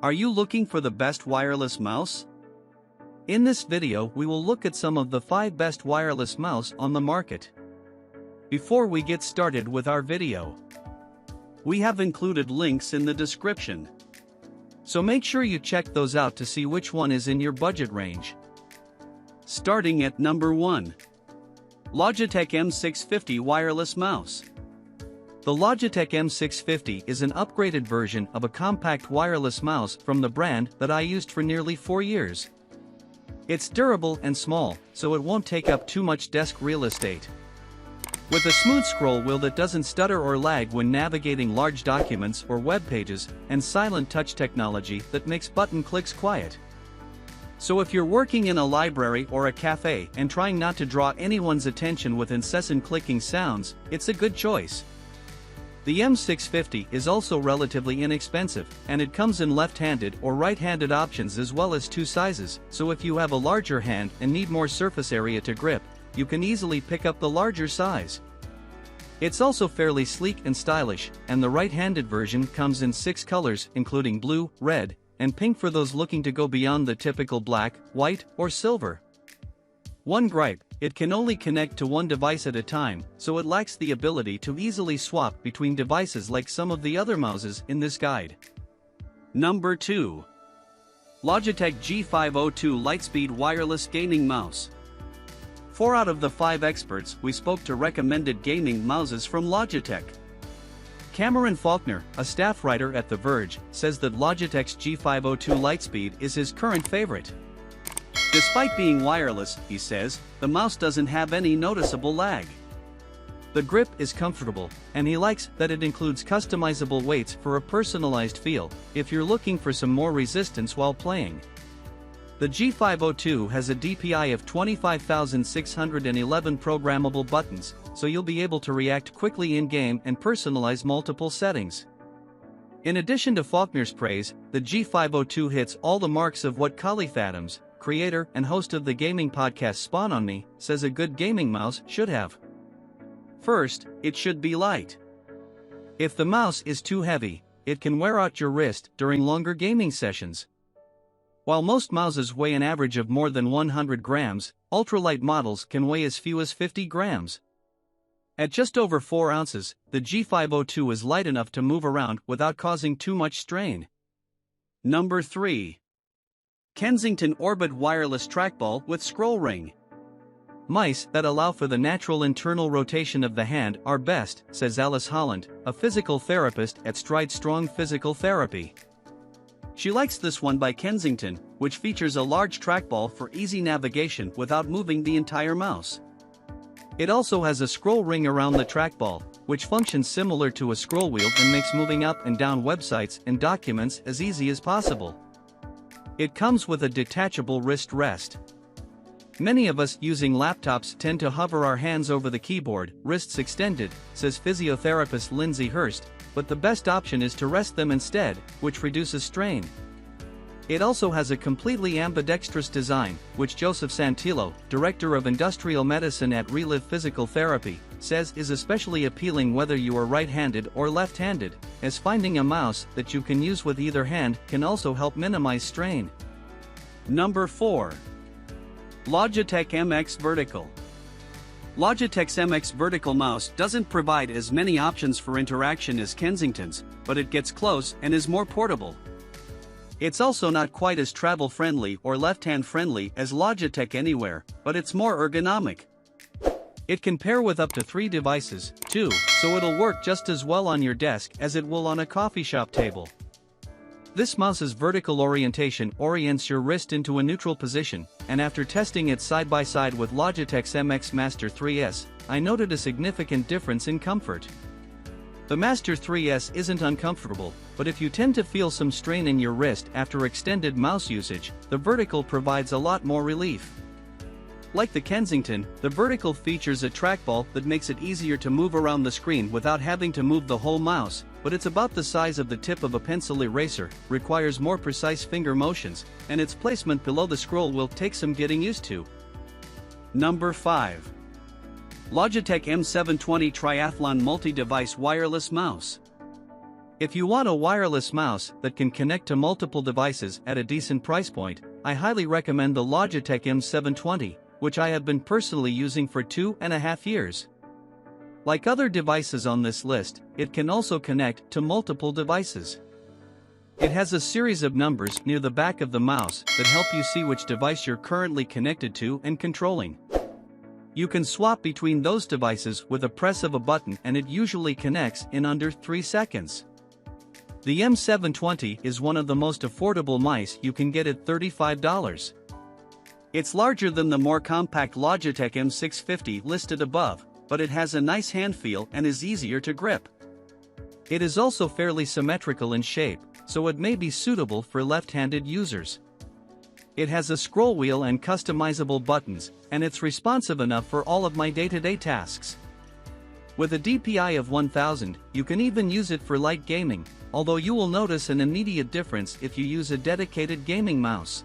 Are you looking for the best wireless mouse? In this video we will look at some of the 5 best wireless mouse on the market. Before we get started with our video, we have included links in the description. So make sure you check those out to see which one is in your budget range. Starting at number 1. Logitech M650 Wireless Mouse. The Logitech M650 is an upgraded version of a compact wireless mouse from the brand that I used for nearly 4 years. It's durable and small, so it won't take up too much desk real estate. With a smooth scroll wheel that doesn't stutter or lag when navigating large documents or web pages, and silent touch technology that makes button clicks quiet. So if you're working in a library or a cafe and trying not to draw anyone's attention with incessant clicking sounds, it's a good choice. The M650 is also relatively inexpensive, and it comes in left-handed or right-handed options as well as 2 sizes, so if you have a larger hand and need more surface area to grip, you can easily pick up the larger size. It's also fairly sleek and stylish, and the right-handed version comes in 6 colors including blue, red, and pink for those looking to go beyond the typical black, white, or silver. One gripe: it can only connect to one device at a time, so it lacks the ability to easily swap between devices like some of the other mouses in this guide. Number 2. Logitech G502 Lightspeed Wireless Gaming Mouse. 4 out of the 5 experts we spoke to recommended gaming mouses from Logitech. Cameron Faulkner, a staff writer at The Verge, says that Logitech's G502 Lightspeed is his current favorite. Despite being wireless, he says, the mouse doesn't have any noticeable lag. The grip is comfortable, and he likes that it includes customizable weights for a personalized feel, if you're looking for some more resistance while playing. The G502 has a DPI of 25,611 programmable buttons, so you'll be able to react quickly in-game and personalize multiple settings. In addition to Faulkner's praise, the G502 hits all the marks of what Khalif Adams, creator and host of the gaming podcast Spawn on Me, says a good gaming mouse should have. First, it should be light. If the mouse is too heavy, it can wear out your wrist during longer gaming sessions. While most mouses weigh an average of more than 100 grams, ultralight models can weigh as few as 50 grams. At just over 4 ounces, the G502 is light enough to move around without causing too much strain. Number 3. Kensington Orbit Wireless Trackball with Scroll Ring. Mice that allow for the natural internal rotation of the hand are best, says Alice Holland, a physical therapist at Stride Strong Physical Therapy. She likes this one by Kensington, which features a large trackball for easy navigation without moving the entire mouse. It also has a scroll ring around the trackball, which functions similar to a scroll wheel and makes moving up and down websites and documents as easy as possible. It comes with a detachable wrist rest. Many of us using laptops tend to hover our hands over the keyboard, wrists extended, says physiotherapist Lindsay Hurst, but the best option is to rest them instead, which reduces strain. It also has a completely ambidextrous design, which Joseph Santillo, director of industrial medicine at Relive Physical Therapy, says is especially appealing whether you are right-handed or left-handed, as finding a mouse that you can use with either hand can also help minimize strain. Number 4. Logitech MX Vertical. Logitech's MX Vertical mouse doesn't provide as many options for interaction as Kensington's, but it gets close and is more portable. It's also not quite as travel-friendly or left-hand friendly as Logitech Anywhere, but it's more ergonomic. It can pair with up to 3 devices, too, so it'll work just as well on your desk as it will on a coffee shop table. This mouse's vertical orientation orients your wrist into a neutral position, and after testing it side by side with Logitech's MX Master 3S, I noted a significant difference in comfort. The Master 3S isn't uncomfortable, but if you tend to feel some strain in your wrist after extended mouse usage, the Vertical provides a lot more relief. Like the Kensington, the Vertical features a trackball that makes it easier to move around the screen without having to move the whole mouse, but it's about the size of the tip of a pencil eraser, requires more precise finger motions, and its placement below the scroll will take some getting used to. Number 5. Logitech M720 Triathlon Multi-Device Wireless Mouse. If you want a wireless mouse that can connect to multiple devices at a decent price point, I highly recommend the Logitech M720, which I have been personally using for 2.5 years. Like other devices on this list, it can also connect to multiple devices. It has a series of numbers near the back of the mouse that help you see which device you're currently connected to and controlling. You can swap between those devices with a press of a button, and it usually connects in under 3 seconds. The M720 is one of the most affordable mice you can get at $35. It's larger than the more compact Logitech M650 listed above, but it has a nice hand feel and is easier to grip. It is also fairly symmetrical in shape, so it may be suitable for left-handed users. It has a scroll wheel and customizable buttons, and it's responsive enough for all of my day-to-day tasks. With a DPI of 1000, you can even use it for light gaming, although you will notice an immediate difference if you use a dedicated gaming mouse.